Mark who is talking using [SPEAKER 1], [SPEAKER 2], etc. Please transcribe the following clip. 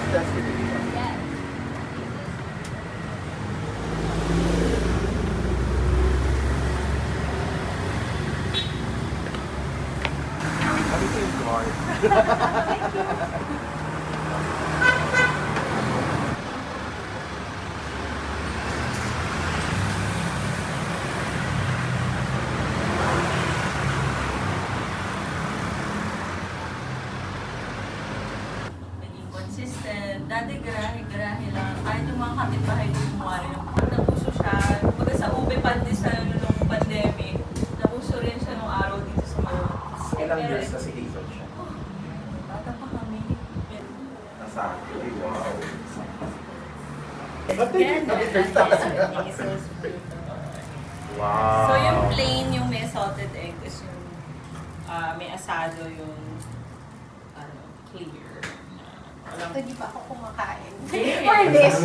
[SPEAKER 1] Yes.
[SPEAKER 2] Ano ito yung guard?
[SPEAKER 3] Naging consistent. Dati grahe-grahe lang. Kahit yung mga kapitbahay ko kumari ng napuso siya. Kumbaga sa ube pandis na nung pandemic, napuso rin siya nung araw dito sa mga.
[SPEAKER 2] Ilang years na si Hazel siya?
[SPEAKER 3] Bata pa kami.
[SPEAKER 2] Nasa actually, wow.
[SPEAKER 1] Ganda.
[SPEAKER 2] Wow.
[SPEAKER 3] So yung plain, yung may salted egg, is yung may asado yung clear. Walang
[SPEAKER 1] Hindi pa ako kumakain.
[SPEAKER 3] Yeah.
[SPEAKER 1] For this.